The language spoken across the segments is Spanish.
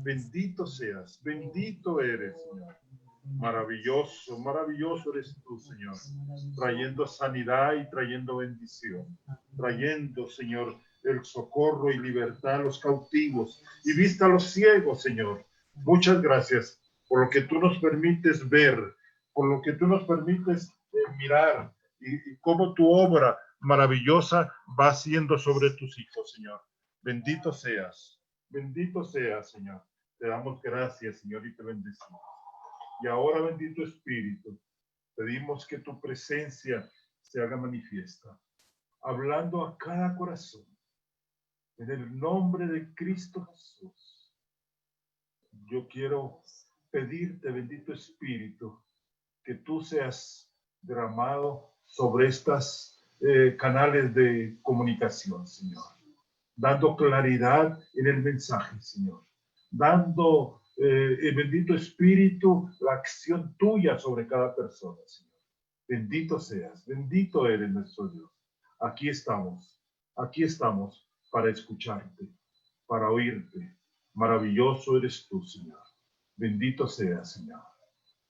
Bendito seas, bendito eres, Señor. Maravilloso, maravilloso eres tú, Señor, trayendo sanidad y trayendo bendición, trayendo, Señor, el socorro y libertad a los cautivos y vista a los ciegos, Señor. Muchas gracias por lo que tú nos permites ver, por lo que tú nos permites mirar y cómo tu obra maravillosa va haciendo sobre tus hijos, Señor. Bendito seas, Señor. Te damos gracias, Señor, y te bendecimos. Y ahora, bendito Espíritu, pedimos que tu presencia se haga manifiesta, hablando a cada corazón. En el nombre de Cristo Jesús, yo quiero pedirte, bendito Espíritu, que tú seas derramado sobre estas canales de comunicación, Señor, dando claridad en el mensaje, Señor, dando, bendito Espíritu, la acción tuya sobre cada persona, Señor. Bendito seas, bendito eres nuestro Dios. Aquí estamos para escucharte, para oírte. Maravilloso eres tú, Señor. Bendito seas, Señor.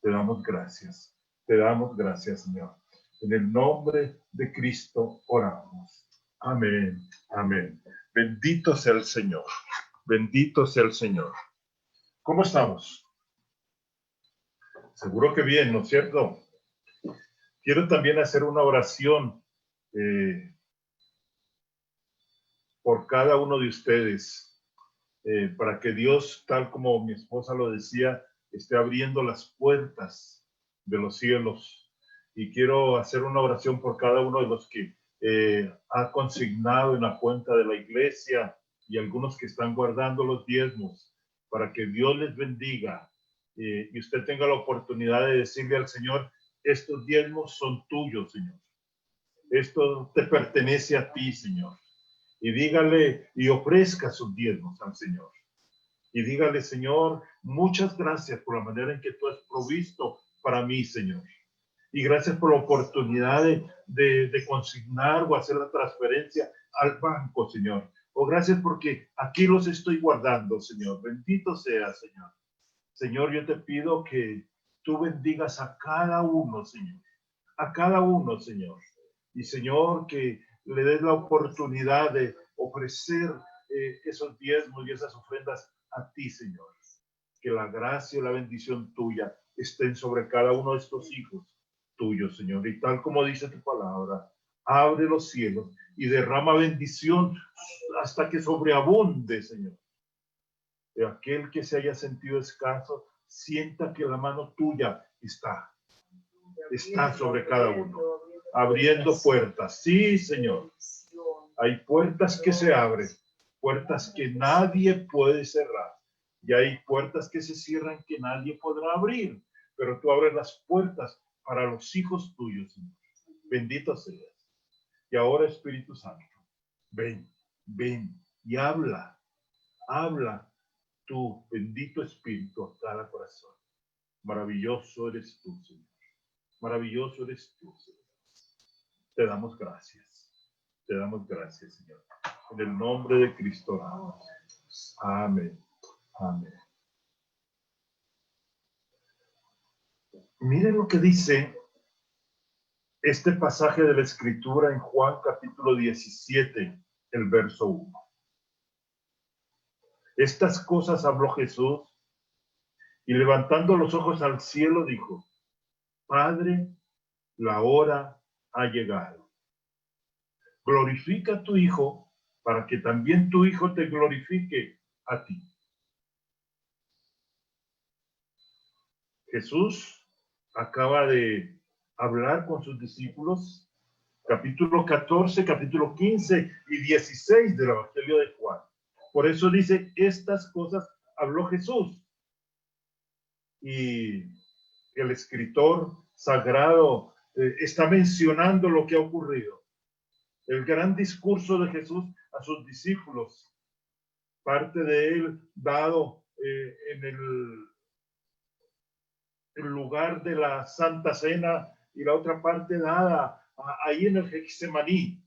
Te damos gracias, Señor. En el nombre de Cristo oramos. Amén, amén. Bendito sea el Señor. Bendito sea el Señor. ¿Cómo estamos? Seguro que bien, ¿no es cierto? Quiero también hacer una oración por cada uno de ustedes, para que Dios, tal como mi esposa lo decía, esté abriendo las puertas de los cielos. Y quiero hacer una oración por cada uno de los que ha consignado en la cuenta de la iglesia y algunos que están guardando los diezmos, para que Dios les bendiga y usted tenga la oportunidad de decirle al Señor: estos diezmos son tuyos, Señor. Esto te pertenece a ti, Señor. Y dígale y ofrezca sus diezmos al Señor. Y dígale: Señor, muchas gracias por la manera en que tú has provisto para mí, Señor. Y gracias por la oportunidad de consignar o hacer la transferencia al banco, Señor. O gracias porque aquí los estoy guardando, Señor. Bendito sea, Señor. Señor, yo te pido que tú bendigas a cada uno, Señor. A cada uno, Señor. Y, Señor, que le des la oportunidad de ofrecer esos diezmos y esas ofrendas a ti, Señor. Que la gracia y la bendición tuya estén sobre cada uno de estos hijos tuyos, Señor. Y tal como dice tu palabra, abre los cielos y derrama bendición hasta que sobreabunde, Señor. Y aquel que se haya sentido escaso, sienta que la mano tuya está sobre cada uno, abriendo puertas. Sí, Señor. Hay puertas que se abren, puertas que nadie puede cerrar. Y hay puertas que se cierran que nadie podrá abrir. Pero tú abres las puertas para los hijos tuyos, Señor. Bendito seas. Y ahora, Espíritu Santo, ven y habla tú, bendito Espíritu, a cada corazón. Maravilloso eres tú, Señor. Maravilloso eres tú, Señor. Te damos gracias. Te damos gracias, Señor. En el nombre de Cristo oramos. Amén. Amén. Miren lo que dice este pasaje de la Escritura en Juan capítulo 17, el verso 1. Estas cosas habló Jesús y levantando los ojos al cielo dijo: Padre, la hora ha llegado. Glorifica a tu Hijo para que también tu Hijo te glorifique a ti. Jesús acaba de hablar con sus discípulos, capítulo 14, capítulo 15 y 16 del Evangelio de Juan. Por eso dice: estas cosas habló Jesús. Y el escritor sagrado está mencionando lo que ha ocurrido. El gran discurso de Jesús a sus discípulos, parte de él dado en el lugar de la Santa Cena y la otra parte dada ahí en el Getsemaní,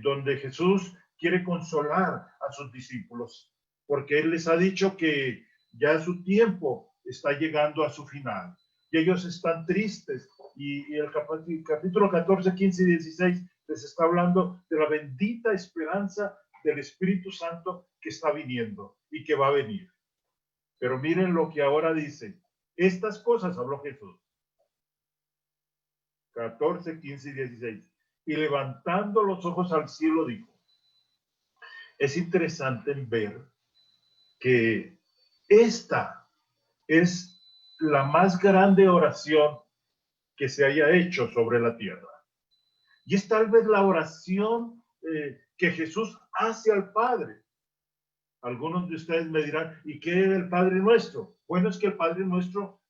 donde Jesús quiere consolar a sus discípulos. porque Él les ha dicho que ya su tiempo está llegando a su final. Y ellos están tristes. Y el capítulo 14, 15 y 16 les está hablando de la bendita esperanza del Espíritu Santo que está viniendo y que va a venir. Pero miren lo que ahora dice. Estas cosas habló Jesús. 14, 15 y 16. Y levantando los ojos al cielo dijo. Es interesante ver que esta es la más grande oración que se haya hecho sobre la tierra. Y es tal vez la oración que Jesús hace al Padre. Algunos de ustedes me dirán, ¿y qué es el Padre Nuestro? Bueno, es que el Padre Nuestro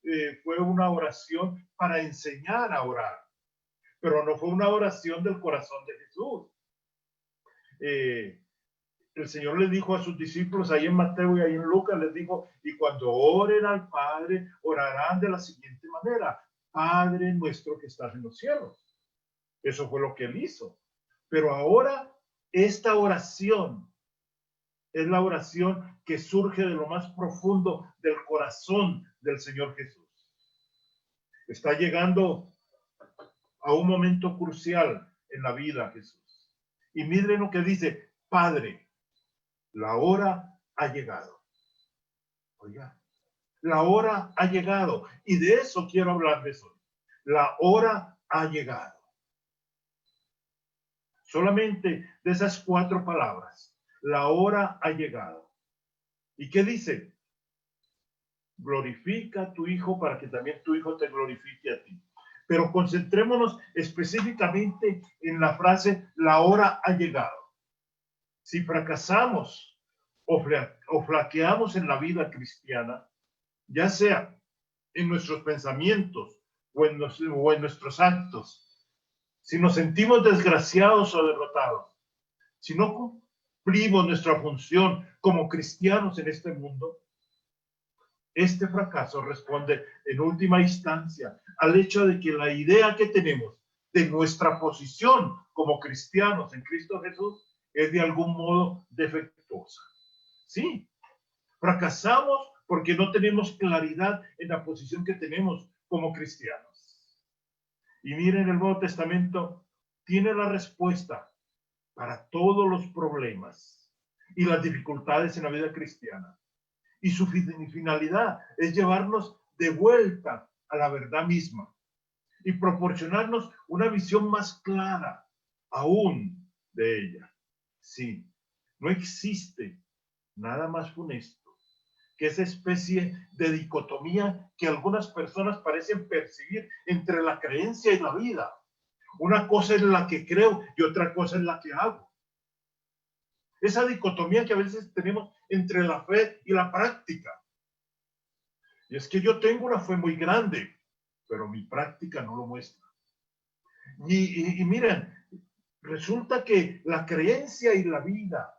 fue una oración para enseñar a orar, pero no fue una oración del corazón de Jesús. El Señor les dijo a sus discípulos ahí en Mateo y ahí en Lucas, les dijo, y cuando oren al Padre, orarán de la siguiente manera: Padre nuestro que estás en los cielos. Eso fue lo que Él hizo. Pero ahora esta oración es la oración que surge de lo más profundo del corazón del Señor Jesús. Está llegando a un momento crucial en la vida Jesús. Y miren lo que dice: Padre, la hora ha llegado. Oiga, la hora ha llegado. Y de eso quiero hablarles hoy. La hora ha llegado. Solamente de esas 4 palabras. La hora ha llegado. ¿Y qué dice? Glorifica a tu Hijo para que también tu Hijo te glorifique a ti. Pero concentrémonos específicamente en la frase, la hora ha llegado. Si fracasamos o flaqueamos en la vida cristiana, ya sea en nuestros pensamientos o en nuestros actos, si nos sentimos desgraciados o derrotados, si no cumplimos nuestra función como cristianos en este mundo, este fracaso responde en última instancia al hecho de que la idea que tenemos de nuestra posición como cristianos en Cristo Jesús es de algún modo defectuosa. Sí, fracasamos porque no tenemos claridad en la posición que tenemos como cristianos. Y miren, el Nuevo Testamento tiene la respuesta para todos los problemas y las dificultades en la vida cristiana. Y su finalidad es llevarnos de vuelta a la verdad misma y proporcionarnos una visión más clara aún de ella. Sí, no existe nada más funesto que esa especie de dicotomía que algunas personas parecen percibir entre la creencia y la vida. Una cosa es la que creo y otra cosa es la que hago. Esa dicotomía que a veces tenemos entre la fe y la práctica. Y es que yo tengo una fe muy grande, pero mi práctica no lo muestra. Y miren, resulta que la creencia y la vida,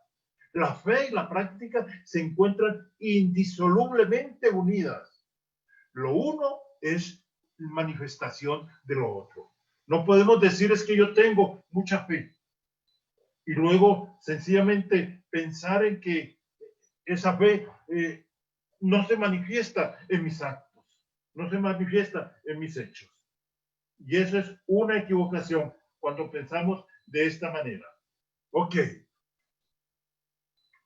la fe y la práctica se encuentran indisolublemente unidas. Lo uno es manifestación de lo otro. No podemos decir es que yo tengo mucha fe y luego sencillamente pensar en que esa fe no se manifiesta en mis actos, no se manifiesta en mis hechos. Y eso es una equivocación cuando pensamos de esta manera. Ok.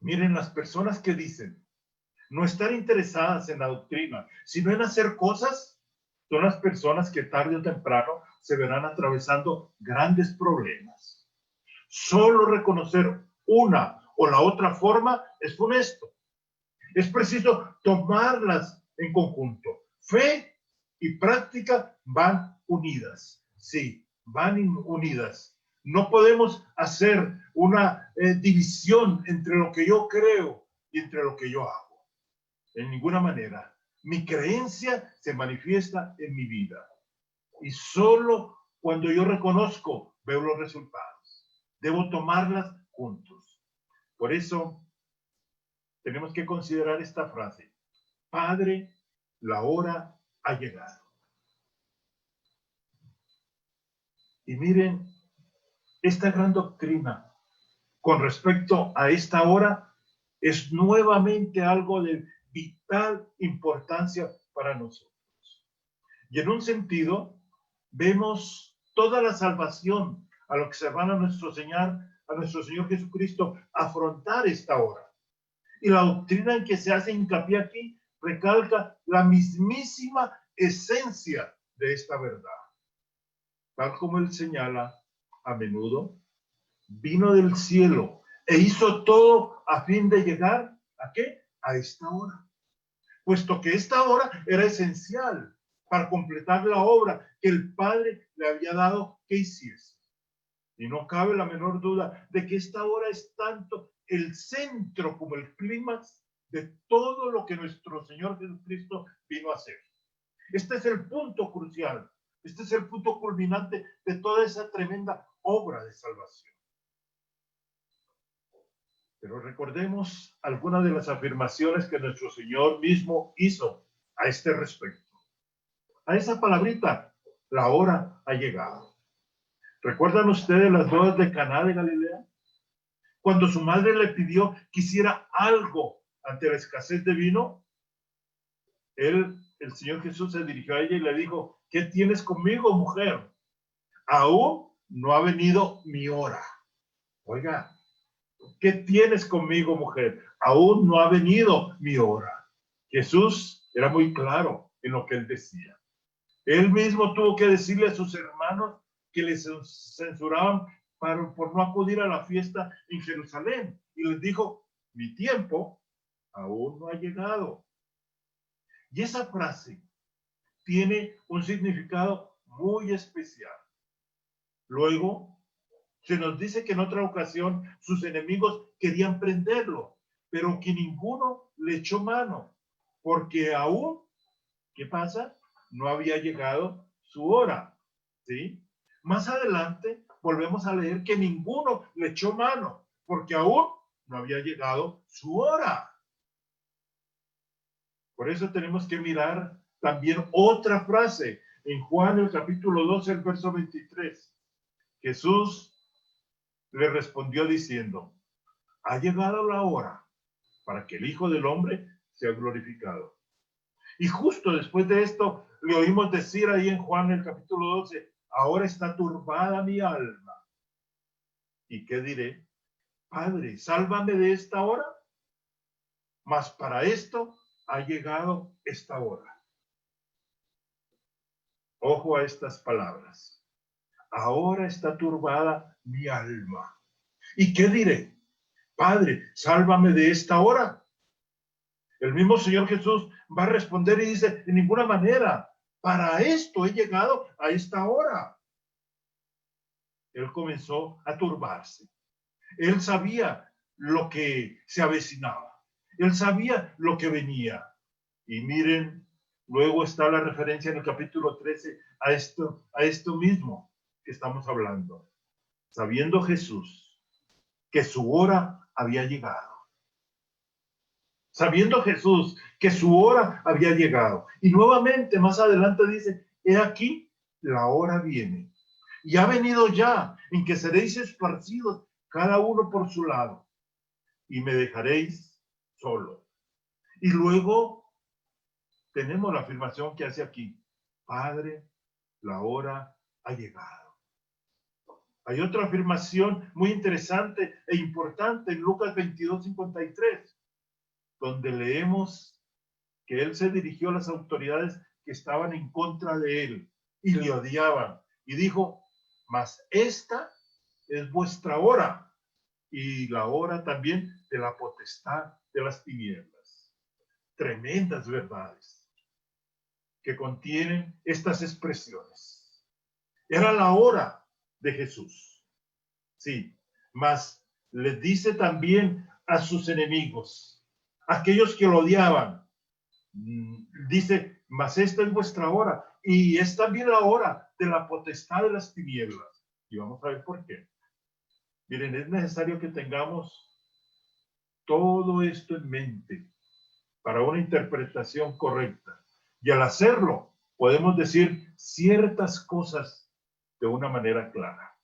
Miren, las personas que dicen no estar interesadas en la doctrina, sino en hacer cosas, son las personas que tarde o temprano se verán atravesando grandes problemas. Solo reconocer una o la otra forma es funesto. Es preciso tomarlas en conjunto. Fe y práctica van unidas. Sí, van unidas. No podemos hacer una división entre lo que yo creo y entre lo que yo hago. En ninguna manera. Mi creencia se manifiesta en mi vida. Y solo cuando yo reconozco, veo los resultados. Debo tomarlas juntos. Por eso, tenemos que considerar esta frase. Padre, la hora ha llegado. Y miren, esta gran doctrina con respecto a esta hora es nuevamente algo de vital importancia para nosotros. Y en un sentido, vemos toda la salvación a lo que se van a nuestro Señor Jesucristo afrontar esta hora. Y la doctrina en que se hace hincapié aquí recalca la mismísima esencia de esta verdad. Tal como él señala a menudo, vino del cielo e hizo todo a fin de llegar ¿a qué? A esta hora. Puesto que esta hora era esencial para completar la obra que el Padre le había dado que hiciese. Y no cabe la menor duda de que esta hora es tanto el centro como el clímax de todo lo que nuestro Señor Jesucristo vino a hacer. Este es el punto crucial, este es el punto culminante de toda esa tremenda obra de salvación. Pero recordemos algunas de las afirmaciones que nuestro Señor mismo hizo a este respecto. A esa palabrita, la hora ha llegado. ¿Recuerdan ustedes las bodas de Caná de Galilea? Cuando su madre le pidió que hiciera algo ante la escasez de vino, el Señor Jesús se dirigió a ella y le dijo: ¿qué tienes conmigo, mujer? Aún no ha venido mi hora. Oiga, ¿qué tienes conmigo, mujer? Aún no ha venido mi hora. Jesús era muy claro en lo que él decía. Él mismo tuvo que decirle a sus hermanos que les censuraban por no acudir a la fiesta en Jerusalén. Y les dijo: mi tiempo aún no ha llegado. Y esa frase tiene un significado muy especial. Luego, se nos dice que en otra ocasión sus enemigos querían prenderlo, pero que ninguno le echó mano, porque aún, ¿qué pasa? No había llegado su hora, ¿sí? Más adelante volvemos a leer que ninguno le echó mano, porque aún no había llegado su hora. Por eso tenemos que mirar también otra frase en Juan, el capítulo 12, el verso 23. Jesús le respondió diciendo: ha llegado la hora para que el Hijo del Hombre sea glorificado. Y justo después de esto le oímos decir ahí en Juan, el capítulo 12, ahora está turbada mi alma. ¿Y qué diré? Padre, sálvame de esta hora. Mas para esto ha llegado esta hora. Ojo a estas palabras. Ahora está turbada mi alma. ¿Y qué diré? Padre, sálvame de esta hora. El mismo Señor Jesús va a responder y dice: de ninguna manera, para esto he llegado a esta hora. Él comenzó a turbarse. Él sabía lo que se avecinaba. Él sabía lo que venía. Y miren, luego está la referencia en el capítulo 13 a esto mismo que estamos hablando. Sabiendo Jesús que su hora había llegado. Sabiendo Jesús que su hora había llegado. Y nuevamente más adelante dice: he aquí, la hora viene. Y ha venido ya, en que seréis esparcidos cada uno por su lado. Y me dejaréis solo. Y luego tenemos la afirmación que hace aquí: Padre, la hora ha llegado. Hay otra afirmación muy interesante e importante en Lucas 22:53, donde leemos que él se dirigió a las autoridades que estaban en contra de él y le odiaban, y dijo: mas esta es vuestra hora y la hora también de la potestad de las tinieblas. Tremendas verdades que contienen estas expresiones. Era la hora de Jesús. Sí, mas les dice también a sus enemigos, aquellos que lo odiaban, dice: mas esta es vuestra hora y es también la hora de la potestad de las tinieblas. Y vamos a ver por qué. Miren, es necesario que tengamos todo esto en mente para una interpretación correcta. Y al hacerlo, podemos decir ciertas cosas de una manera clara.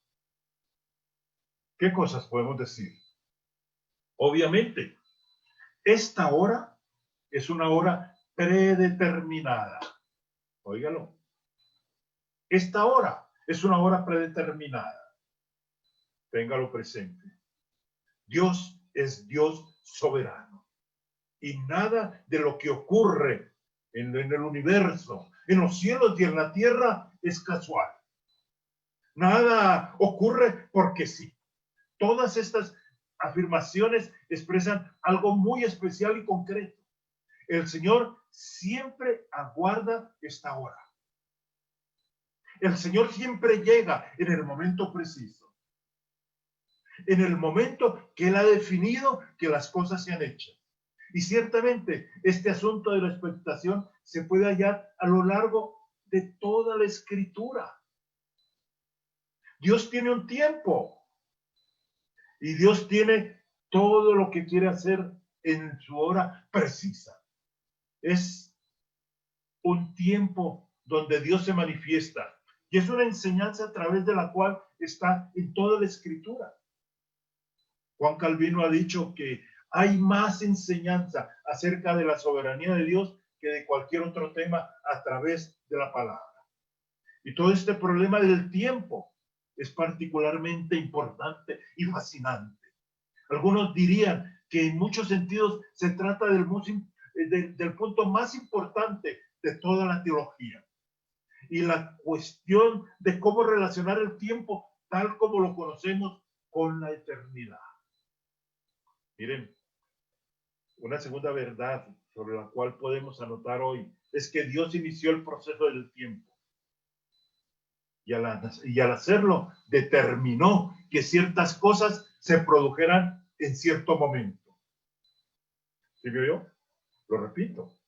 ¿Qué cosas podemos decir? Obviamente, Esta hora es una hora predeterminada. Óigalo. Esta hora es una hora predeterminada. Téngalo presente. Dios es Dios soberano. Y nada de lo que ocurre en el universo, en los cielos y en la tierra, es casual. Nada ocurre porque sí. Todas estas afirmaciones expresan algo muy especial y concreto. El Señor siempre aguarda esta hora. El Señor siempre llega en el momento preciso. En el momento que Él ha definido que las cosas se han hecho. Y ciertamente este asunto de la expectación se puede hallar a lo largo de toda la Escritura. Dios tiene un tiempo. Y Dios tiene todo lo que quiere hacer en su hora precisa. Es un tiempo donde Dios se manifiesta. Y es una enseñanza a través de la cual está en toda la Escritura. Juan Calvino ha dicho que hay más enseñanza acerca de la soberanía de Dios que de cualquier otro tema a través de la palabra. Y todo este problema del tiempo es particularmente importante y fascinante. Algunos dirían que en muchos sentidos se trata del punto más importante de toda la teología. Y la cuestión de cómo relacionar el tiempo tal como lo conocemos con la eternidad. Miren, una segunda verdad sobre la cual podemos anotar hoy es que Dios inició el proceso del tiempo. Y al hacerlo, determinó que ciertas cosas se produjeran en cierto momento. ¿Sí me oyó? Lo repito.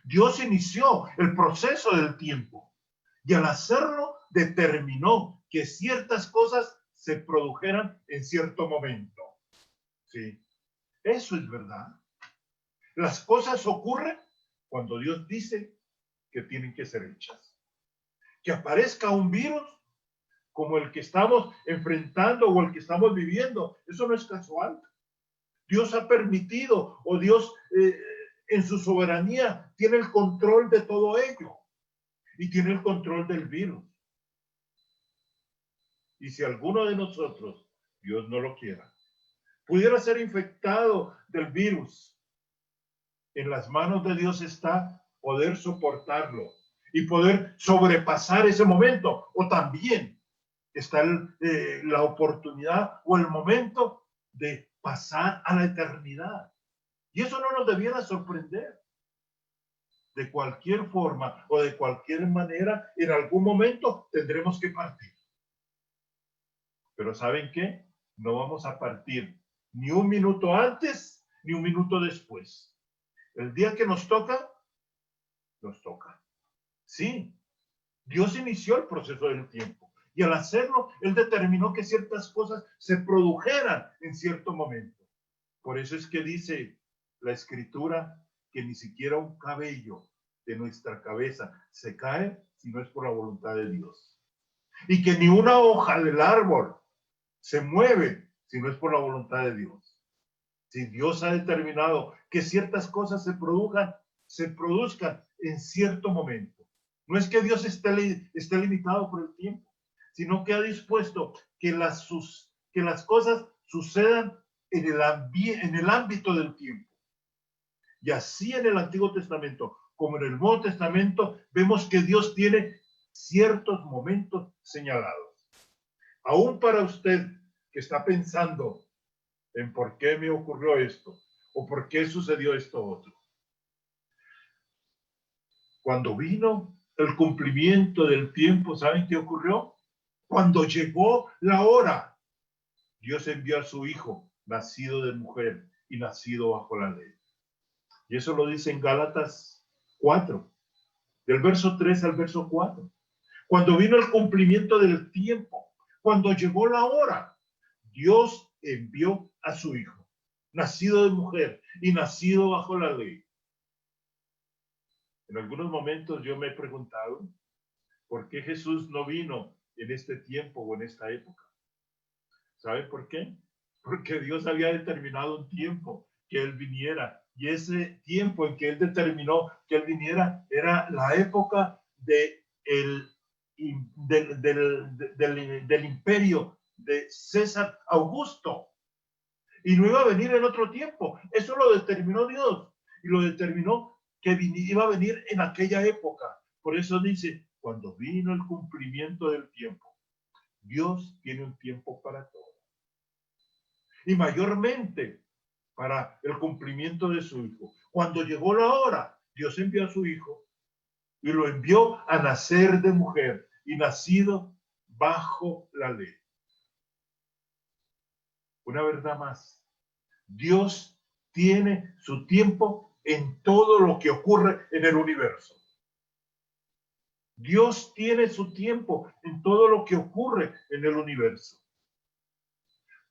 Dios inició el proceso del tiempo. Y al hacerlo, determinó que ciertas cosas se produjeran en cierto momento. Sí, eso es verdad. Las cosas ocurren cuando Dios dice que tienen que ser hechas. Que aparezca un virus como el que estamos enfrentando o el que estamos viviendo, eso no es casual. Dios ha permitido, o Dios en su soberanía tiene el control de todo ello y tiene el control del virus. Y si alguno de nosotros, Dios no lo quiera, pudiera ser infectado del virus, en las manos de Dios está poder soportarlo y poder sobrepasar ese momento. O también está la oportunidad o el momento de pasar a la eternidad. Y eso no nos debiera sorprender. De cualquier forma o de cualquier manera, en algún momento tendremos que partir. Pero ¿saben qué? No vamos a partir ni un minuto antes ni un minuto después. El día que nos toca, nos toca. Sí, Dios inició el proceso del tiempo y al hacerlo, Él determinó que ciertas cosas se produjeran en cierto momento. Por eso es que dice la Escritura que ni siquiera un cabello de nuestra cabeza se cae si no es por la voluntad de Dios. Y que ni una hoja del árbol se mueve si no es por la voluntad de Dios. Si Dios ha determinado que ciertas cosas se produzcan en cierto momento. No es que Dios esté limitado por el tiempo, sino que ha dispuesto que las cosas sucedan en el ámbito del tiempo. Y así en el Antiguo Testamento como en el Nuevo Testamento vemos que Dios tiene ciertos momentos señalados. Aún para usted que está pensando en por qué me ocurrió esto o por qué sucedió esto otro. Cuando vino el cumplimiento del tiempo, ¿saben qué ocurrió? Cuando llegó la hora, Dios envió a su Hijo, nacido de mujer y nacido bajo la ley. Y eso lo dice en Gálatas 4, del verso 3 al verso 4. Cuando vino el cumplimiento del tiempo, cuando llegó la hora, Dios envió a su Hijo, nacido de mujer y nacido bajo la ley. En algunos momentos yo me he preguntado, ¿por qué Jesús no vino en este tiempo o en esta época? ¿Saben por qué? Porque Dios había determinado un tiempo que Él viniera Y ese tiempo en que él determinó que él viniera era la época del imperio de César Augusto. Y no iba a venir en otro tiempo. Eso lo determinó Dios. Y lo determinó que iba a venir en aquella época. Por eso dice, cuando vino el cumplimiento del tiempo. Dios tiene un tiempo para todo. Y mayormente para el cumplimiento de su Hijo. Cuando llegó la hora, Dios envió a su Hijo y lo envió a nacer de mujer y nacido bajo la ley. Una verdad más. Dios tiene su tiempo en todo lo que ocurre en el universo. Dios tiene su tiempo en todo lo que ocurre en el universo.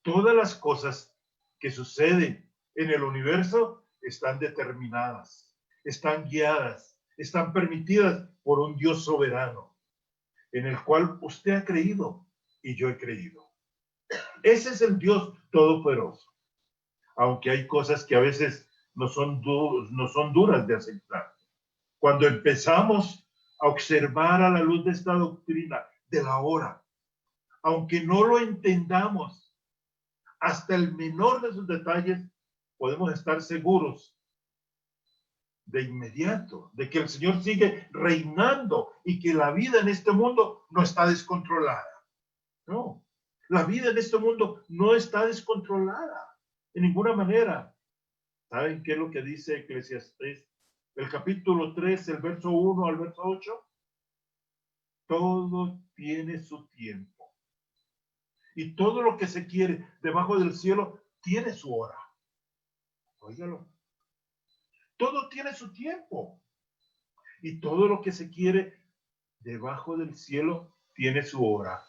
Todas las cosas que suceden en el universo están determinadas, están guiadas, están permitidas por un Dios soberano, en el cual usted ha creído y yo he creído. Ese es el Dios todopoderoso. Aunque hay cosas que a veces no son duras de aceptar. Cuando empezamos a observar a la luz de esta doctrina de la hora, aunque no lo entendamos, hasta el menor de sus detalles, podemos estar seguros de inmediato de que el Señor sigue reinando y que la vida en este mundo no está descontrolada. No, la vida en este mundo no está descontrolada de ninguna manera. ¿Saben qué es lo que dice Eclesiastés? El capítulo 3, el verso 1 al verso 8. Todo tiene su tiempo. Y todo lo que se quiere debajo del cielo tiene su hora. Óigalo. Todo tiene su tiempo. Y todo lo que se quiere debajo del cielo tiene su hora.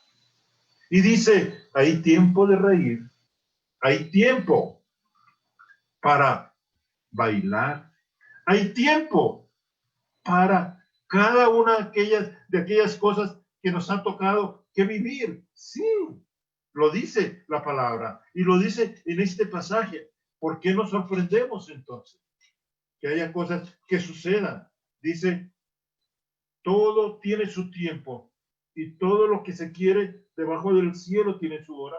Y dice, hay tiempo de reír. Hay tiempo para bailar. Hay tiempo para cada una de aquellas cosas que nos han tocado que vivir. Sí, lo dice la palabra y lo dice en este pasaje. ¿Por qué nos sorprendemos entonces? Que haya cosas que sucedan. Dice, todo tiene su tiempo y todo lo que se quiere debajo del cielo tiene su hora.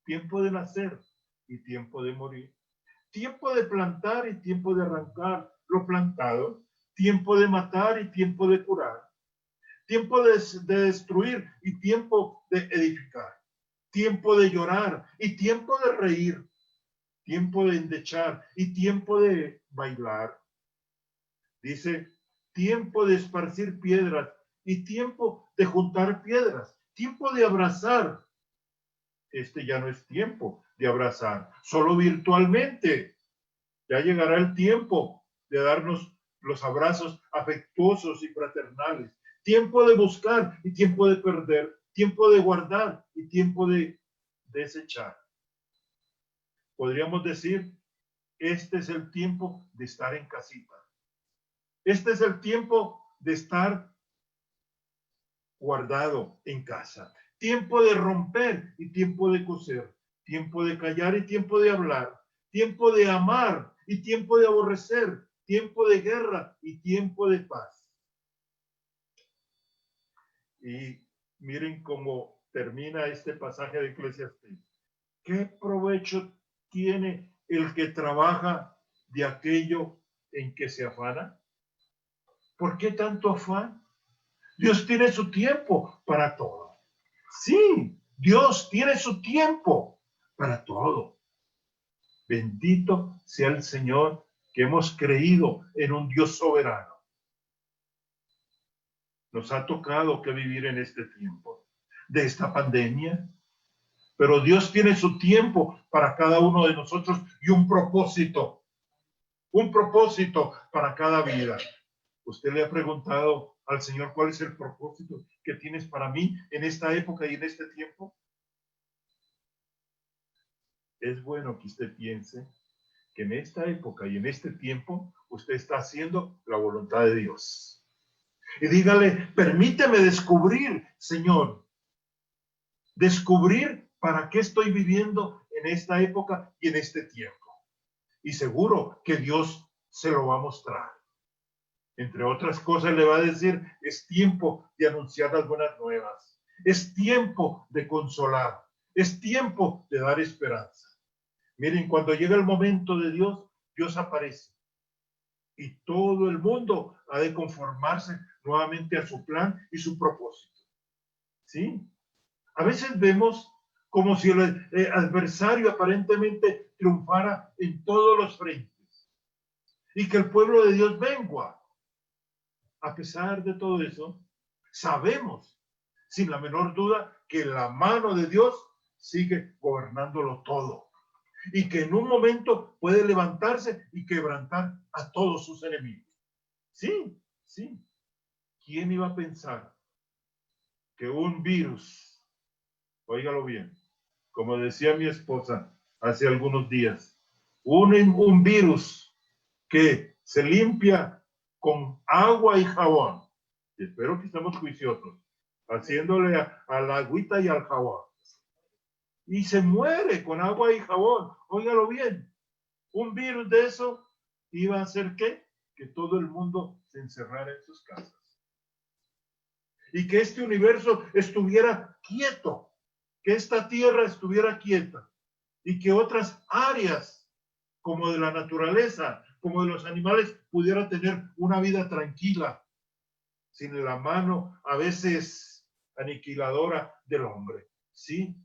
Tiempo de nacer y tiempo de morir. Tiempo de plantar y tiempo de arrancar lo plantado. Tiempo de matar y tiempo de curar. Tiempo de destruir y tiempo de edificar. Tiempo de llorar y tiempo de reír. Tiempo de endechar y tiempo de bailar. Dice, tiempo de esparcir piedras y tiempo de juntar piedras. Tiempo de abrazar. Este ya no es tiempo de abrazar, solo virtualmente. Ya llegará el tiempo de darnos los abrazos afectuosos y fraternales. Tiempo de buscar y tiempo de perder. Tiempo de guardar y tiempo de desechar. Podríamos decir, este es el tiempo de estar en casita. Este es el tiempo de estar guardado en casa. Tiempo de romper y tiempo de coser. Tiempo de callar y tiempo de hablar. Tiempo de amar y tiempo de aborrecer. Tiempo de guerra y tiempo de paz. Y miren cómo termina este pasaje de Eclesiastés. ¿Qué provecho tiene el que trabaja de aquello en que se afana? ¿Por qué tanto afán? Dios tiene su tiempo para todo. Sí, Dios tiene su tiempo para todo. Bendito sea el Señor que hemos creído en un Dios soberano. Nos ha tocado que vivir en este tiempo de esta pandemia, pero Dios tiene su tiempo para cada uno de nosotros y un propósito para cada vida. ¿Usted le ha preguntado al Señor cuál es el propósito que tienes para mí en esta época y en este tiempo? Es bueno que usted piense que en esta época y en este tiempo usted está haciendo la voluntad de Dios. Y dígale, permíteme descubrir, Señor, descubrir para qué estoy viviendo en esta época y en este tiempo. y seguro que Dios se lo va a mostrar. Entre otras cosas le va a decir, es tiempo de anunciar las buenas nuevas, es tiempo de consolar, es tiempo de dar esperanza. Miren, cuando llega el momento de Dios, Dios aparece y todo el mundo ha de conformarse nuevamente a su plan y su propósito. ¿Sí? A veces vemos como si el adversario aparentemente triunfara en todos los frentes y que el pueblo de Dios mengua. A pesar de todo eso, sabemos sin la menor duda que la mano de Dios sigue gobernándolo todo y que en un momento puede levantarse y quebrantar a todos sus enemigos. Sí, sí. ¿Quién iba a pensar que un virus, óigalo bien, como decía mi esposa hace algunos días, un virus que se limpia con agua y jabón, y espero que estemos juiciosos, haciéndole a la agüita y al jabón, y se muere con agua y jabón, óigalo bien, un virus de eso iba a hacer ¿qué? Que todo el mundo se encerrara en sus casas y que este universo estuviera quieto, que esta tierra estuviera quieta y que otras áreas como de la naturaleza, como de los animales, pudieran tener una vida tranquila, sin la mano a veces aniquiladora del hombre. Sí,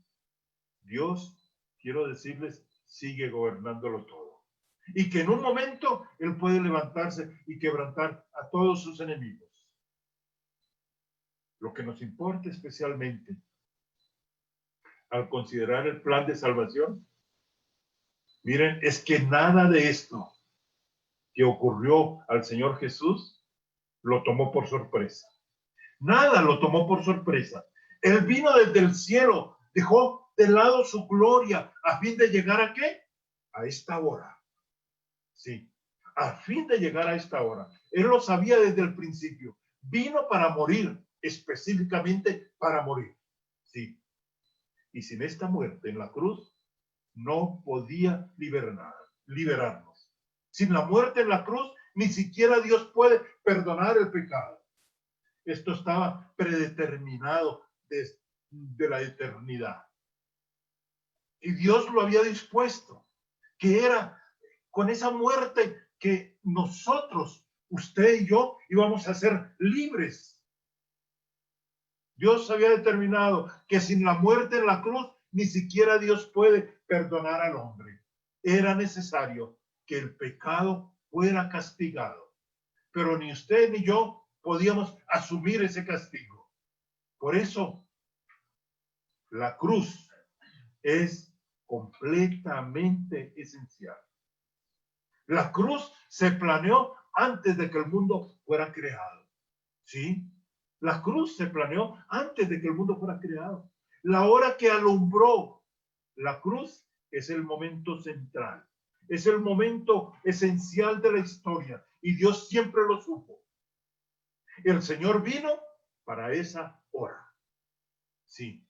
Dios, quiero decirles, sigue gobernándolo todo. Y que en un momento Él puede levantarse y quebrantar a todos sus enemigos. Lo que nos importa especialmente al considerar el plan de salvación, miren, es que nada de esto que ocurrió al Señor Jesús lo tomó por sorpresa. Nada lo tomó por sorpresa. Él vino desde el cielo, dejó de lado su gloria a fin de llegar ¿a qué? A esta hora. Sí, a fin de llegar a esta hora. Él lo sabía desde el principio. Vino para morir, específicamente para morir. Sí. Y sin esta muerte en la cruz, no podía liberarnos. Sin la muerte en la cruz, ni siquiera Dios puede perdonar el pecado. Esto estaba predeterminado desde la eternidad. Y Dios lo había dispuesto, que era con esa muerte que nosotros, usted y yo, íbamos a ser libres. Dios había determinado que sin la muerte en la cruz, ni siquiera Dios puede perdonar al hombre. Era necesario que el pecado fuera castigado. Pero ni usted ni yo podíamos asumir ese castigo. Por eso, la cruz es completamente esencial. La cruz se planeó antes de que el mundo fuera creado. ¿Sí? La cruz se planeó antes de que el mundo fuera creado. La hora que alumbró la cruz es el momento central. Es el momento esencial de la historia. Y Dios siempre lo supo. El Señor vino para esa hora. Sí.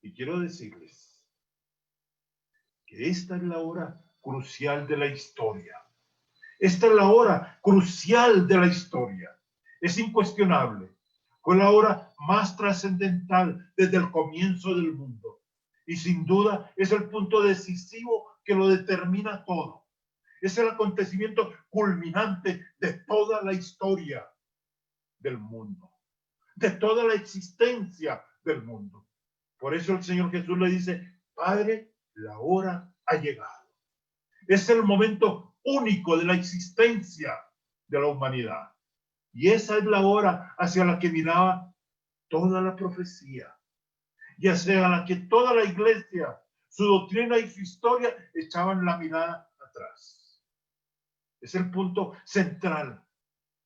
Y quiero decirles que esta es la hora crucial de la historia. Esta es la hora crucial de la historia. Es incuestionable. Fue la hora más trascendental desde el comienzo del mundo. Y sin duda es el punto decisivo que lo determina todo. Es el acontecimiento culminante de toda la historia del mundo, de toda la existencia del mundo. Por eso el Señor Jesús le dice, Padre, la hora ha llegado. Es el momento único de la existencia de la humanidad. Y esa es la hora hacia la que miraba toda la profecía. Y hacia la que toda la iglesia, su doctrina y su historia echaban la mirada atrás. Es el punto central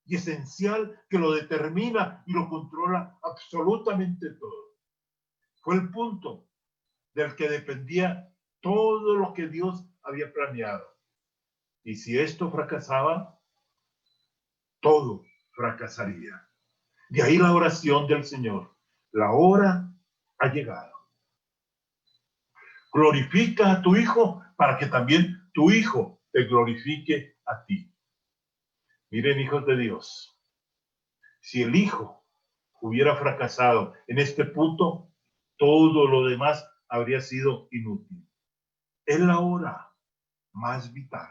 y esencial que lo determina y lo controla absolutamente todo. Fue el punto del que dependía todo lo que Dios había planeado. Y si esto fracasaba, todo fracasaría. De ahí la oración del Señor. La hora ha llegado. Glorifica a tu Hijo para que también tu Hijo te glorifique a ti. Miren, hijos de Dios, si el Hijo hubiera fracasado en este punto, todo lo demás habría sido inútil. Es la hora más vital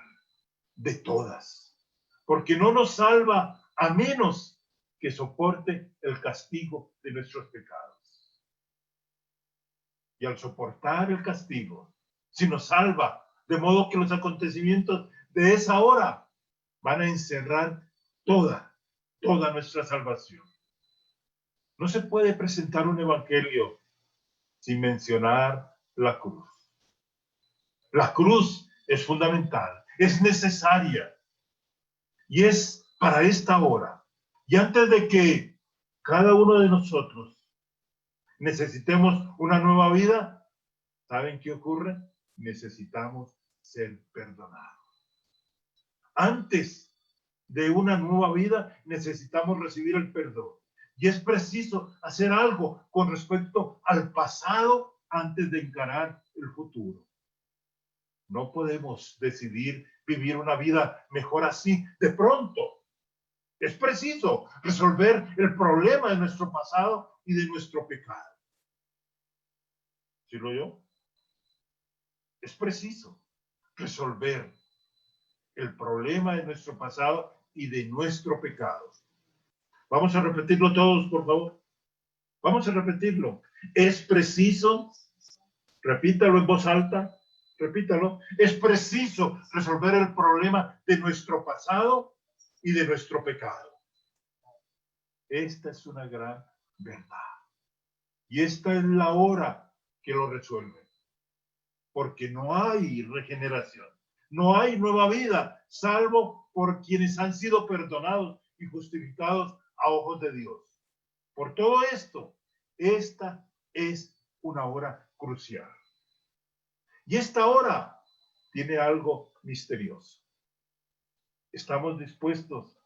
de todas, porque no nos salva a menos que soporte el castigo de nuestros pecados. Y al soportar el castigo, si nos salva, de modo que los acontecimientos de esa hora van a encerrar toda nuestra salvación. No se puede presentar un evangelio sin mencionar la cruz. La cruz es fundamental, es necesaria y es para esta hora. Y antes de que cada uno de nosotros necesitemos una nueva vida, ¿saben qué ocurre? Necesitamos ser perdonados. Antes de una nueva vida necesitamos recibir el perdón. Y es preciso hacer algo con respecto al pasado antes de encarar el futuro. No podemos decidir vivir una vida mejor así de pronto. Es preciso resolver el problema de nuestro pasado y de nuestro pecado. ¿Sí lo oyó? Es preciso resolver el problema de nuestro pasado y de nuestro pecado. Vamos a repetirlo todos, por favor. Vamos a repetirlo. Es preciso, repítalo en voz alta, repítalo. Es preciso resolver el problema de nuestro pasado y de nuestro pecado. Esta es una gran verdad. Y esta es la hora que lo resuelve. Porque no hay regeneración. No hay nueva vida, salvo por quienes han sido perdonados y justificados a ojos de Dios. Por todo esto, esta es una hora crucial. Y esta hora tiene algo misterioso. Estamos dispuestos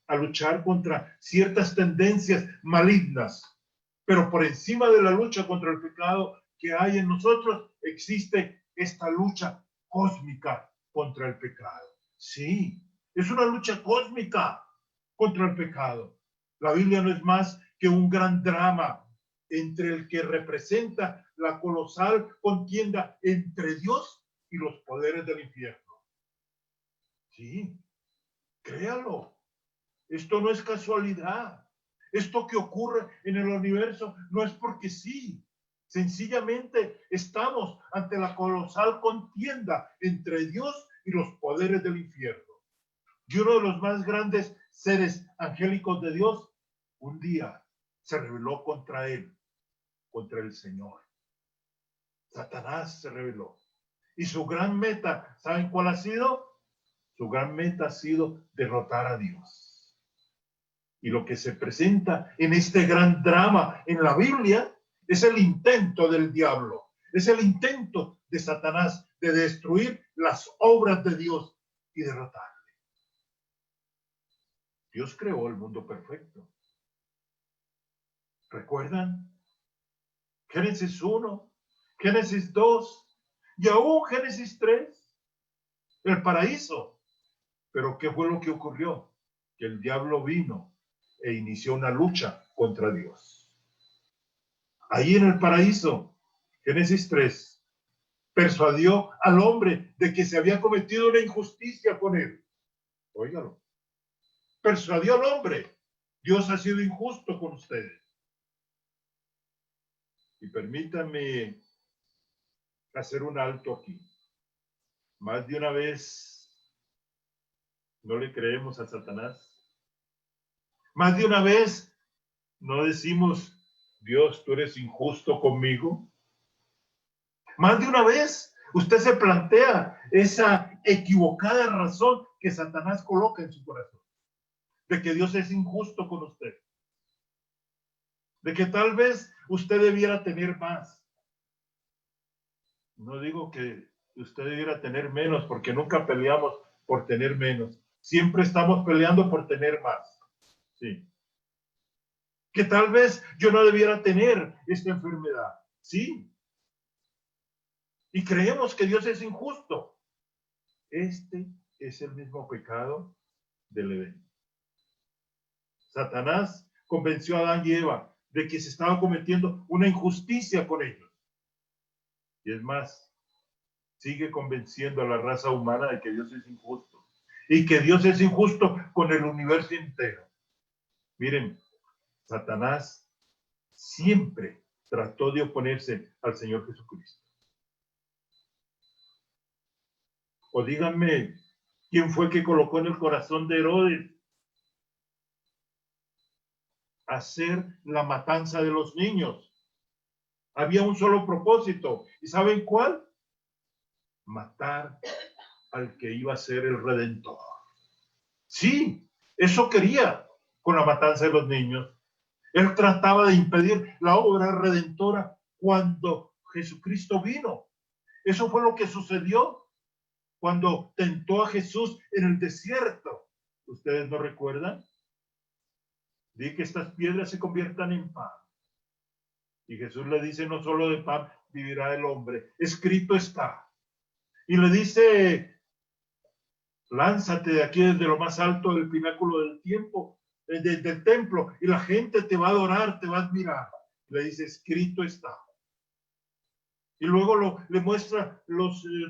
a luchar contra ciertas tendencias malignas, pero por encima de la lucha contra el pecado que hay en nosotros, existe esta lucha cósmica contra el pecado. Sí, es una lucha cósmica contra el pecado. La Biblia no es más que un gran drama entre el que representa la colosal contienda entre Dios y los poderes del infierno. Sí, créalo. Esto no es casualidad. Esto que ocurre en el universo no es porque sí. Sencillamente estamos ante la colosal contienda entre Dios y los poderes del infierno. Y uno de los más grandes seres angélicos de Dios, un día se rebeló contra él, contra el Señor. Satanás se rebeló. Y su gran meta, ¿saben cuál ha sido? Su gran meta ha sido derrotar a Dios. Y lo que se presenta en este gran drama en la Biblia es el intento del diablo, es el intento de Satanás de destruir las obras de Dios y derrotarle. Dios creó el mundo perfecto. ¿Recuerdan? Génesis 1, Génesis 2 y aún Génesis 3, el paraíso. Pero ¿qué fue lo que ocurrió? Que el diablo vino e inició una lucha contra Dios. Ahí en el paraíso, Génesis 3, persuadió al hombre de que se había cometido una injusticia con él. Óigalo. Persuadió al hombre. Dios ha sido injusto con ustedes. Y permítanme hacer un alto aquí. Más de una vez no le creemos a Satanás. Más de una vez no decimos, Dios, tú eres injusto conmigo. Más de una vez usted se plantea esa equivocada razón que Satanás coloca en su corazón, de que Dios es injusto con usted, de que tal vez usted debiera tener más. No digo que usted debiera tener menos, porque nunca peleamos por tener menos. Siempre estamos peleando por tener más. Sí. Que tal vez yo no debiera tener esta enfermedad. Sí. Y creemos que Dios es injusto. Este es el mismo pecado del Edén. Satanás convenció a Adán y Eva de que se estaba cometiendo una injusticia con ellos. Y es más, sigue convenciendo a la raza humana de que Dios es injusto. Y que Dios es injusto con el universo entero. Miren, Satanás siempre trató de oponerse al Señor Jesucristo. O díganme, ¿quién fue que colocó en el corazón de Herodes hacer la matanza de los niños? Había un solo propósito. ¿Y saben cuál? Matar al que iba a ser el Redentor. Sí, eso quería con la matanza de los niños. Él trataba de impedir la obra redentora cuando Jesucristo vino. Eso fue lo que sucedió cuando tentó a Jesús en el desierto. ¿Ustedes no recuerdan? Di que estas piedras se conviertan en pan. Y Jesús le dice, no solo de pan vivirá el hombre, escrito está. Y le dice, lánzate de aquí desde lo más alto del pináculo del tiempo, del templo, y la gente te va a adorar, te va a admirar. Le dice, escrito está. Y luego le muestra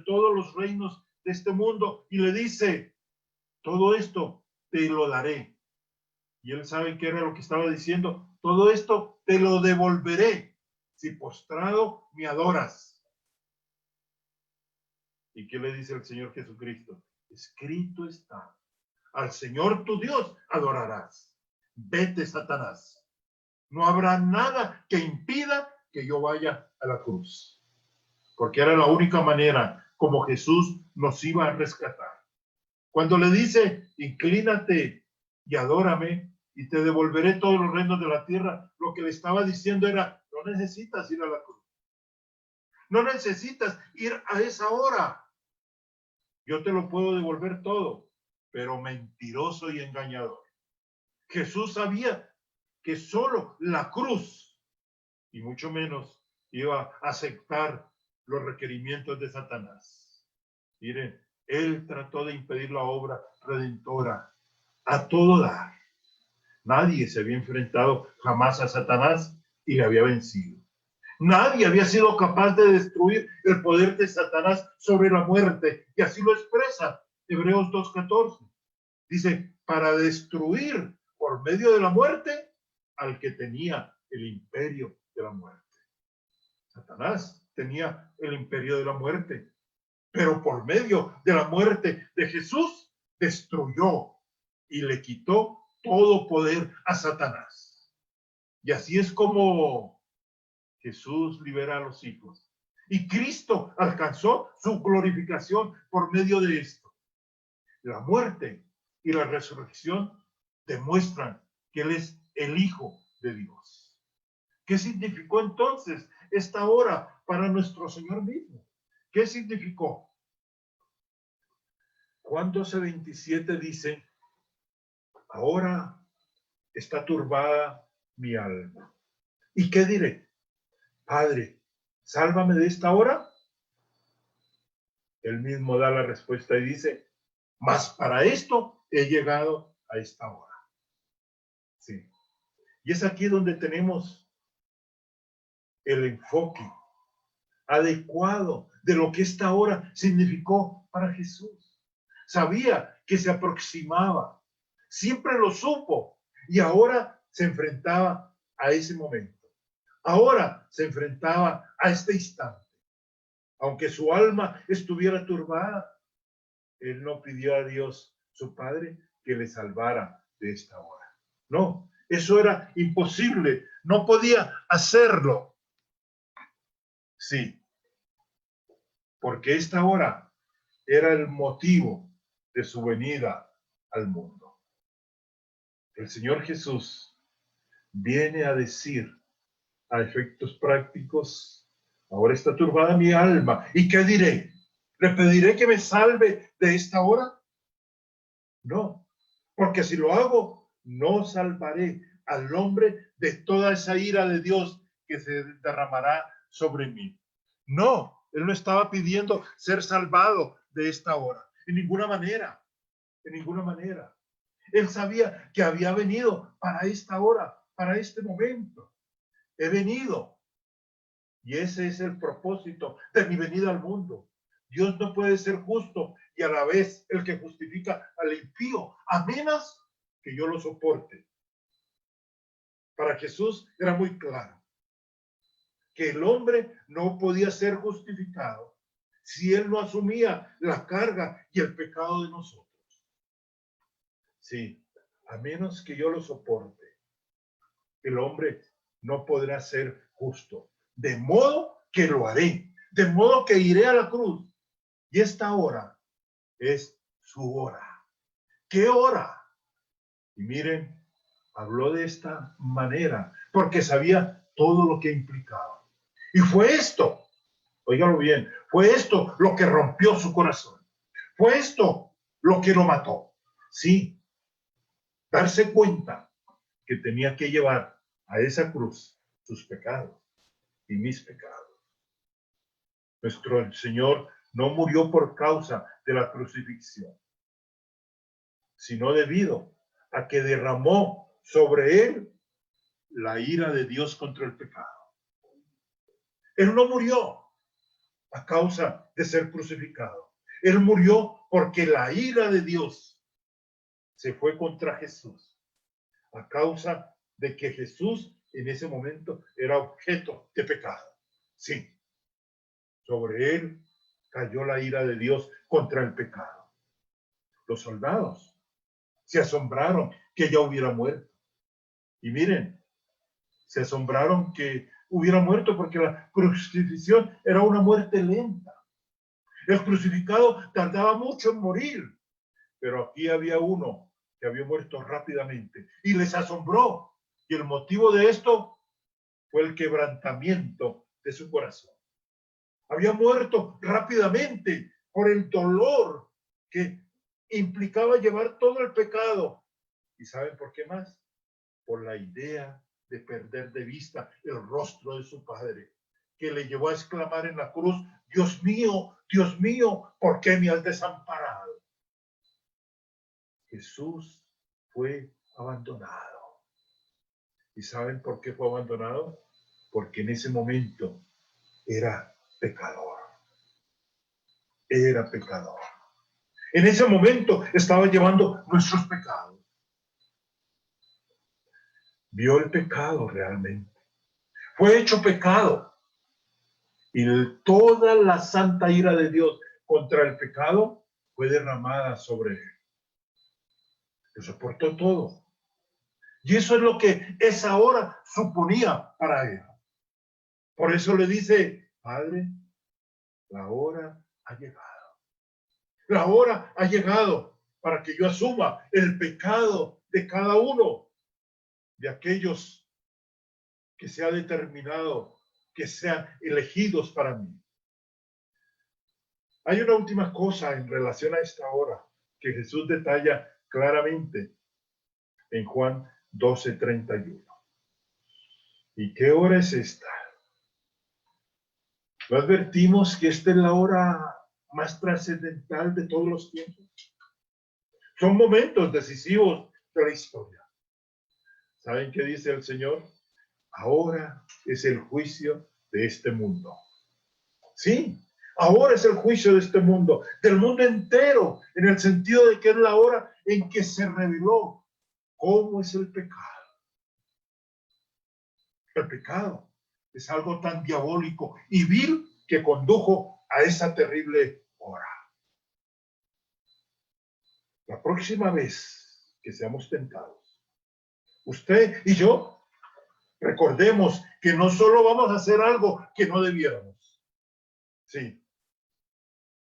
todos los reinos de este mundo y le dice, todo esto te lo daré. Y él sabe qué era lo que estaba diciendo, todo esto te lo devolveré si postrado me adoras. ¿Y qué le dice el Señor Jesucristo? Escrito está, al Señor tu Dios adorarás. Vete, Satanás. No habrá nada que impida que yo vaya a la cruz. Porque era la única manera como Jesús nos iba a rescatar. Cuando le dice, inclínate y adórame y te devolveré todos los reinos de la tierra, lo que le estaba diciendo era, no necesitas ir a la cruz. No necesitas ir a esa hora. Yo te lo puedo devolver todo, pero mentiroso y engañador. Jesús sabía que solo la cruz, y mucho menos, iba a aceptar los requerimientos de Satanás. Miren, él trató de impedir la obra redentora a todo dar. Nadie se había enfrentado jamás a Satanás y le había vencido. Nadie había sido capaz de destruir el poder de Satanás sobre la muerte. Y así lo expresa Hebreos 2:14. Dice, para destruir por medio de la muerte al que tenía el imperio de la muerte. Satanás tenía el imperio de la muerte, pero por medio de la muerte de Jesús destruyó y le quitó todo poder a Satanás. Y así es como Jesús libera a los hijos. Y Cristo alcanzó su glorificación por medio de esto. La muerte y la resurrección demuestran que Él es el Hijo de Dios. ¿Qué significó entonces esta hora para nuestro Señor mismo? ¿Qué significó? Juan 12:27 dice, ahora está turbada mi alma. ¿Y qué diré? Padre, sálvame de esta hora. Él mismo da la respuesta y dice, mas para esto he llegado a esta hora. Sí. Y es aquí donde tenemos el enfoque adecuado de lo que esta hora significó para Jesús. Sabía que se aproximaba, siempre lo supo y ahora se enfrentaba a ese momento. Ahora se enfrentaba a este instante. Aunque su alma estuviera turbada, él no pidió a Dios, su Padre, que le salvara de esta hora. No, eso era imposible, no podía hacerlo. Sí, porque esta hora era el motivo de su venida al mundo. El Señor Jesús viene a decir a efectos prácticos, ahora está turbada mi alma, ¿y qué diré? ¿Le pediré que me salve de esta hora? No, porque si lo hago, no salvaré al hombre de toda esa ira de Dios que se derramará sobre mí. No, él no estaba pidiendo ser salvado de esta hora, en ninguna manera. de ninguna manera. Él sabía que había venido para esta hora, para este momento. He venido. Y ese es el propósito de mi venida al mundo. Dios no puede ser justo y a la vez el que justifica al impío, a menos que yo lo soporte. Para Jesús era muy claro que el hombre no podía ser justificado si él no asumía la carga y el pecado de nosotros. Sí, a menos que yo lo soporte, el hombre no podrá ser justo. De modo que lo haré, de modo que iré a la cruz. Y esta hora es su hora. ¿Qué hora? Y miren, habló de esta manera porque sabía todo lo que implicaba. Y fue esto, óigalo bien, fue esto lo que rompió su corazón. Fue esto lo que lo mató. Sí, darse cuenta que tenía que llevar a esa cruz sus pecados y mis pecados. Nuestro Señor no murió por causa de la crucifixión, sino debido a que derramó sobre él la ira de Dios contra el pecado. Él no murió a causa de ser crucificado. Él murió porque la ira de Dios se fue contra Jesús, a causa de que Jesús en ese momento era objeto de pecado. Sí, sobre él cayó la ira de Dios contra el pecado. Los soldados se asombraron que ella hubiera muerto. Y miren, se asombraron que hubiera muerto porque la crucifixión era una muerte lenta. El crucificado tardaba mucho en morir, pero aquí había uno que había muerto rápidamente y les asombró. Y el motivo de esto fue el quebrantamiento de su corazón. Había muerto rápidamente por el dolor que implicaba llevar todo el pecado. ¿Y saben por qué más? Por la idea de perder de vista el rostro de su padre, que le llevó a exclamar en la cruz: Dios mío, ¿por qué me has desamparado? Jesús fue abandonado. ¿Y saben por qué fue abandonado? Porque en ese momento era pecador. Era pecador. En ese momento estaba llevando nuestros pecados. Vio el pecado realmente. Fue hecho pecado. Y toda la santa ira de Dios contra el pecado fue derramada sobre él. Lo soportó todo. Y eso es lo que esa hora suponía para él. Por eso le dice: Padre, la hora ha llegado. La hora ha llegado para que yo asuma el pecado de cada uno de aquellos que se ha determinado que sean elegidos para mí. Hay una última cosa en relación a esta hora que Jesús detalla claramente en Juan 12:31. ¿Y qué hora es esta? ¿No advertimos que esta es la hora más trascendental de todos los tiempos? Son momentos decisivos de la historia. ¿Saben qué dice el Señor? Ahora es el juicio de este mundo. Sí, ahora es el juicio de este mundo, del mundo entero, en el sentido de que es la hora en que se reveló cómo es el pecado. El pecado es algo tan diabólico y vil que condujo a esa terrible hora. La próxima vez que seamos tentados, usted y yo, recordemos que no solo vamos a hacer algo que no debiéramos. Sí.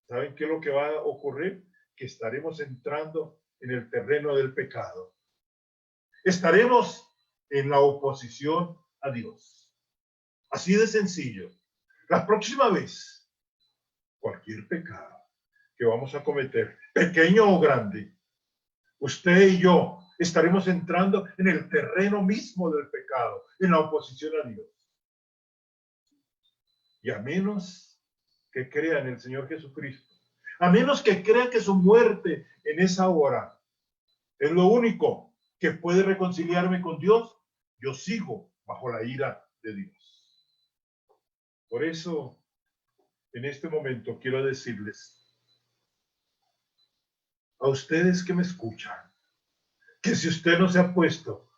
¿Saben qué es lo que va a ocurrir? Que estaremos entrando en el terreno del pecado. Estaremos en la oposición a Dios. Así de sencillo. La próxima vez, cualquier pecado que vamos a cometer, pequeño o grande, usted y yo estaremos entrando en el terreno mismo del pecado, en la oposición a Dios. Y a menos que crean en el Señor Jesucristo, A menos que crea que su muerte en esa hora es lo único que puede reconciliarme con Dios, yo sigo bajo la ira de Dios. Por eso, en este momento quiero decirles a ustedes que me escuchan, que si usted no se ha puesto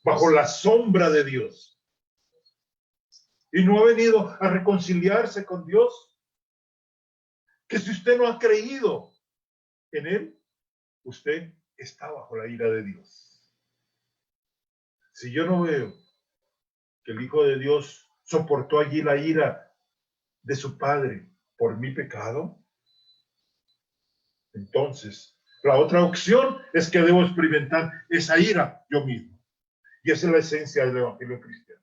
bajo la sombra de Dios y no ha venido a reconciliarse con Dios, que si usted no ha creído en Él, usted está bajo la ira de Dios. Si yo no veo que el Hijo de Dios soportó allí la ira de su Padre por mi pecado, entonces la otra opción es que debo experimentar esa ira yo mismo. Y esa es la esencia del Evangelio cristiano.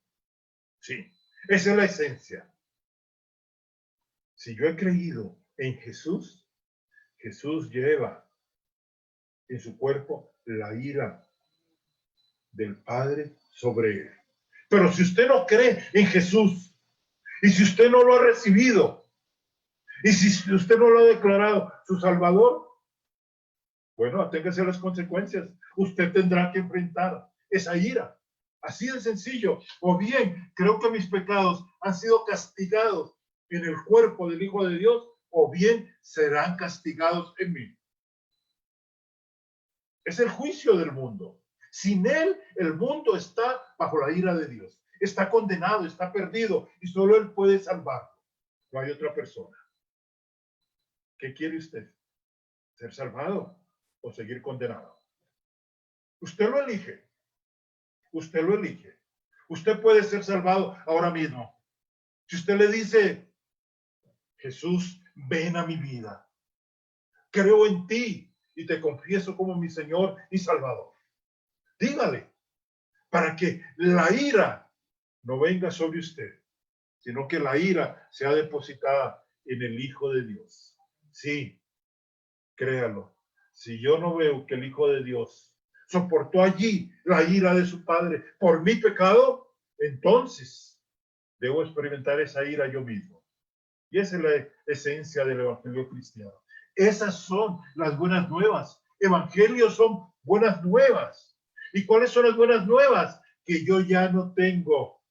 Sí, esa es la esencia. Si yo he creído en Jesús, Jesús lleva en su cuerpo la ira del Padre sobre él. Pero si usted no cree en Jesús, y si usted no lo ha recibido, y si usted no lo ha declarado su Salvador, bueno, aténgase a las consecuencias. Usted tendrá que enfrentar esa ira. Así de sencillo. O bien, creo que mis pecados han sido castigados en el cuerpo del Hijo de Dios, o bien serán castigados en mí. Es el juicio del mundo. Sin él, el mundo está bajo la ira de Dios. Está condenado, está perdido, y solo él puede salvarlo. No hay otra persona. ¿Qué quiere usted? ¿Ser salvado o seguir condenado? Usted lo elige. Usted lo elige. Usted puede ser salvado ahora mismo. Si usted le dice, Jesús, ven a mi vida. Creo en ti y te confieso como mi Señor y Salvador. Dígale, para que la ira no venga sobre usted, sino que la ira sea depositada en el Hijo de Dios. Sí, créalo. Si yo no veo que el Hijo de Dios soportó allí la ira de su Padre por mi pecado, entonces debo experimentar esa ira yo mismo. Y esa es la esencia del Evangelio cristiano. Esas son las buenas nuevas. Evangelios son buenas nuevas. ¿Y cuáles son las buenas nuevas? Que yo ya no tengo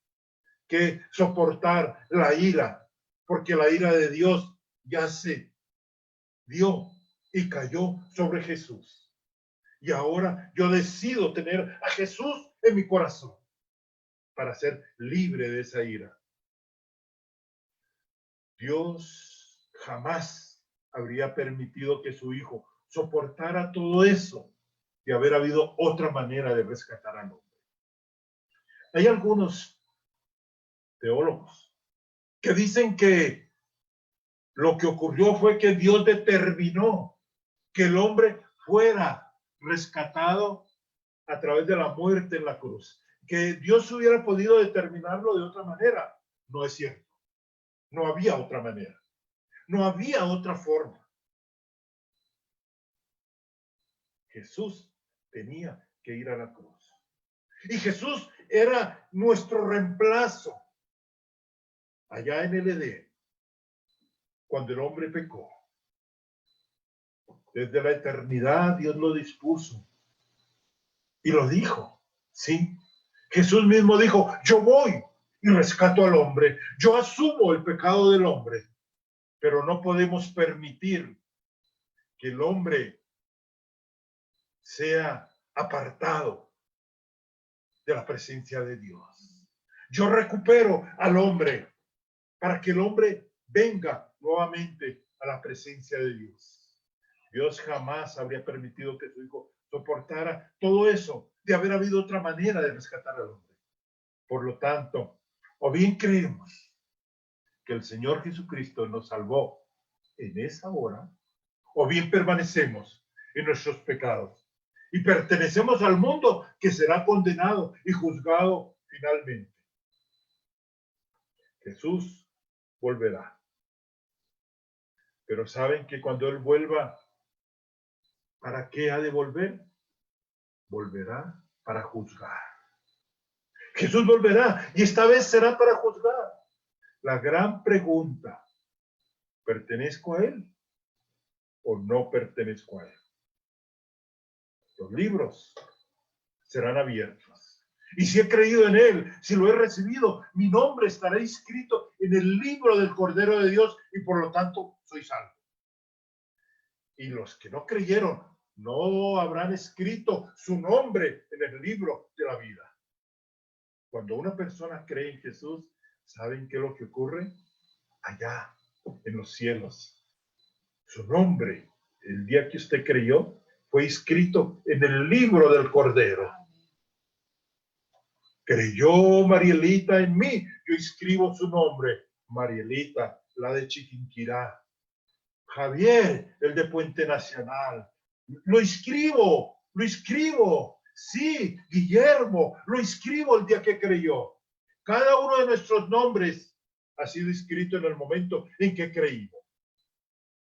que soportar la ira, porque la ira de Dios ya se dio y cayó sobre Jesús. Y ahora yo decido tener a Jesús en mi corazón para ser libre de esa ira. Dios jamás habría permitido que su hijo soportara todo eso de haber habido otra manera de rescatar al hombre. Hay algunos teólogos que dicen que lo que ocurrió fue que Dios determinó que el hombre fuera rescatado a través de la muerte en la cruz. Que Dios hubiera podido determinarlo de otra manera. No es cierto. No había otra manera. No había otra forma. Jesús tenía que ir a la cruz. Y Jesús era nuestro reemplazo allá en el Edén, cuando el hombre pecó. Desde la eternidad Dios lo dispuso y lo dijo, ¿sí? Jesús mismo dijo, yo voy y rescato al hombre, yo asumo el pecado del hombre, pero no podemos permitir que el hombre sea apartado de la presencia de Dios. Yo recupero al hombre para que el hombre venga nuevamente a la presencia de Dios. Dios jamás habría permitido que su hijo soportara todo eso de haber habido otra manera de rescatar al hombre. Por lo tanto, o bien creemos que el Señor Jesucristo nos salvó en esa hora, o bien permanecemos en nuestros pecados y pertenecemos al mundo que será condenado y juzgado finalmente. Jesús volverá. Pero saben que cuando Él vuelva, ¿para qué ha de volver? Volverá para juzgar. Jesús volverá y esta vez será para juzgar. La gran pregunta, ¿pertenezco a Él o no pertenezco a él. Los libros serán abiertos. Y si he creído en él, si lo he recibido, mi nombre estará inscrito en el libro del Cordero de Dios y por lo tanto soy salvo. Y los que no creyeron no habrán escrito su nombre en el libro de la vida. Cuando una persona cree en Jesús, ¿saben qué es lo que ocurre? Allá, en los cielos, su nombre, el día que usted creyó, fue inscrito en el libro del Cordero. Creyó Marielita en mí, yo inscribo su nombre. Marielita, la de Chiquinquirá. Javier, el de Puente Nacional. Lo inscribo. Sí, Guillermo, lo inscribo el día que creyó. Cada uno de nuestros nombres ha sido inscrito en el momento en que creímos.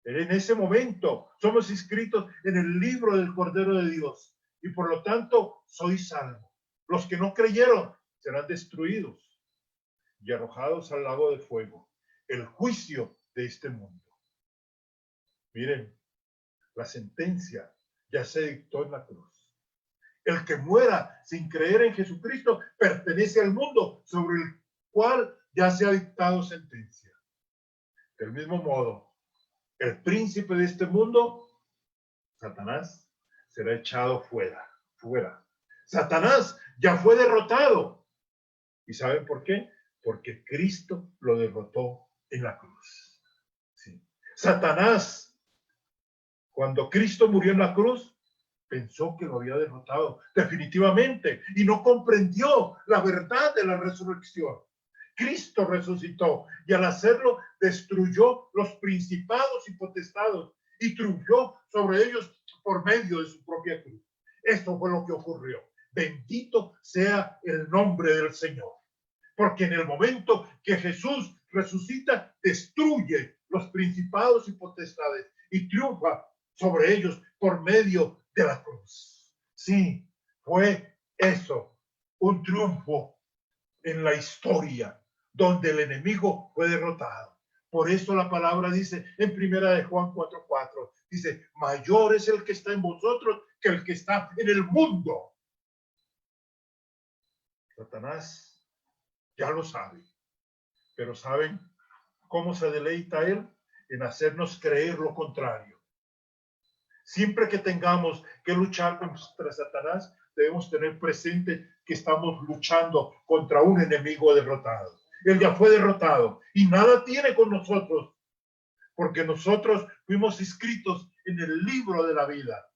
En ese momento somos inscritos en el libro del Cordero de Dios y por lo tanto soy salvo. Los que no creyeron serán destruidos y arrojados al lago de fuego, el juicio de este mundo. Miren, la sentencia ya se dictó en la cruz. El que muera sin creer en Jesucristo pertenece al mundo sobre el cual ya se ha dictado sentencia. Del mismo modo, el príncipe de este mundo, Satanás, será echado fuera. Satanás ya fue derrotado. ¿Y saben por qué? Porque Cristo lo derrotó en la cruz. Sí. Satanás, cuando Cristo murió en la cruz, pensó que lo había derrotado definitivamente y no comprendió la verdad de la resurrección. Cristo resucitó y al hacerlo destruyó los principados y potestados y triunfó sobre ellos por medio de su propia cruz. Esto fue lo que ocurrió. Bendito sea el nombre del Señor. Porque en el momento que Jesús resucita, destruye los principados y potestades y triunfa sobre ellos por medio de la cruz. Sí, fue eso, un triunfo en la historia donde el enemigo fue derrotado. Por eso la palabra dice en primera de Juan 4:4, dice, mayor es el que está en vosotros que el que está en el mundo. Satanás ya lo sabe, pero ¿saben cómo se deleita él? En hacernos creer lo contrario. Siempre que tengamos que luchar contra Satanás, debemos tener presente que estamos luchando contra un enemigo derrotado. Él ya fue derrotado y nada tiene con nosotros, porque nosotros fuimos inscritos en el libro de la vida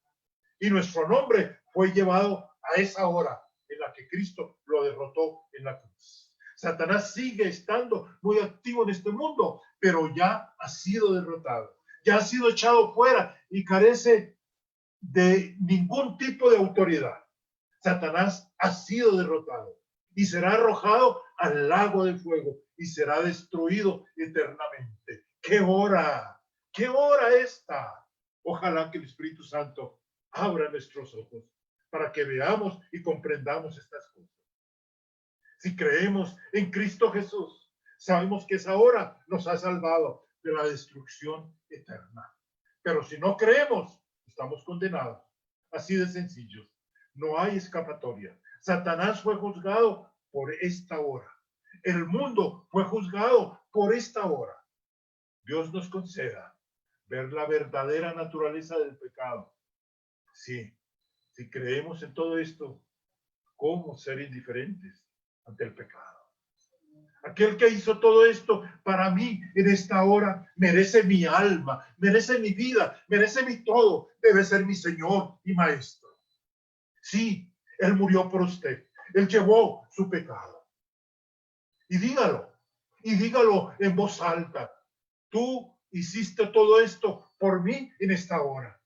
y nuestro nombre fue llevado a esa hora en la que Cristo lo derrotó en la cruz. Satanás sigue estando muy activo en este mundo, pero ya ha sido derrotado, ya ha sido echado fuera y carece de ningún tipo de autoridad. Satanás ha sido derrotado y será arrojado al lago de fuego y será destruido eternamente. ¡Qué hora! ¡Qué hora esta! Ojalá que el Espíritu Santo abra nuestros ojos para que veamos y comprendamos estas cosas. Si creemos en Cristo Jesús, sabemos que esa hora nos ha salvado de la destrucción eterna. Pero si no creemos, estamos condenados. Así de sencillo. No hay escapatoria. Satanás fue juzgado por esta hora. El mundo fue juzgado por esta hora. Dios nos conceda ver la verdadera naturaleza del pecado. Sí, si creemos en todo esto, ¿cómo ser indiferentes ante el pecado? Aquel que hizo todo esto para mí en esta hora merece mi alma, merece mi vida, merece mi todo. Debe ser mi Señor y Maestro. Sí, Él murió por usted. Él llevó su pecado. Y dígalo en voz alta. Tú hiciste todo esto por mí en esta hora.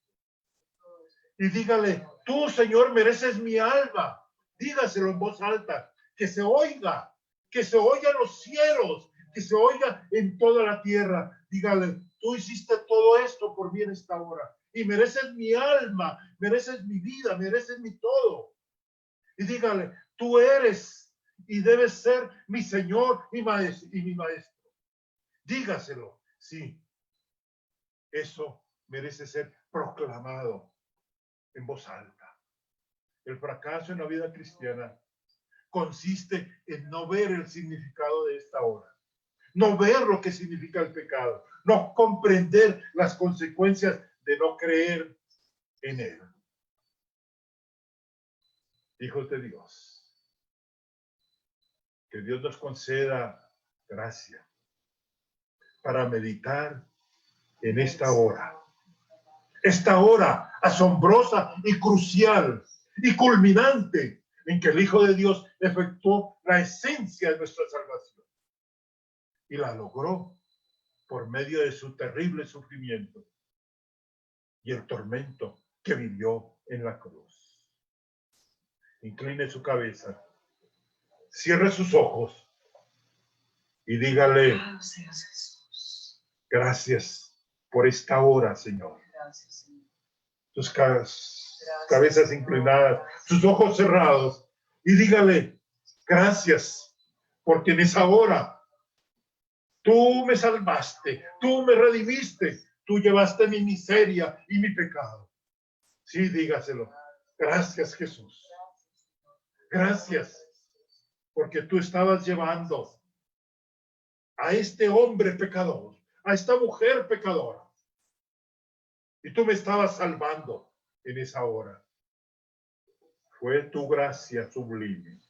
Y dígale, tú, Señor, mereces mi alma. Dígaselo en voz alta, que se oiga en los cielos, que se oiga en toda la tierra. Dígale, tú hiciste todo esto por mí en esta hora. Y mereces mi alma, mereces mi vida, mereces mi todo. Y dígale, tú eres y debes ser mi Señor y mi Maestro. Dígaselo, sí. Eso merece ser proclamado en voz alta. El fracaso en la vida cristiana consiste en no ver el significado de esta hora, no ver lo que significa el pecado, no comprender las consecuencias de no creer en él. Hijos de Dios, que Dios nos conceda gracia para meditar en esta hora asombrosa y crucial y culminante en que el Hijo de Dios efectuó la esencia de nuestra salvación y la logró por medio de su terrible sufrimiento y el tormento que vivió en la cruz. Incline su cabeza, cierre sus ojos y dígale: gracias por esta hora, Señor. Sus cabezas inclinadas, sus ojos cerrados, y dígale: gracias, porque en esa hora tú me salvaste, tú me redimiste, tú llevaste mi miseria y mi pecado. Sí, dígaselo. Gracias, Jesús. Gracias, porque tú estabas llevando a este hombre pecador, a esta mujer pecadora, y tú me estabas salvando en esa hora. Fue tu gracia sublime.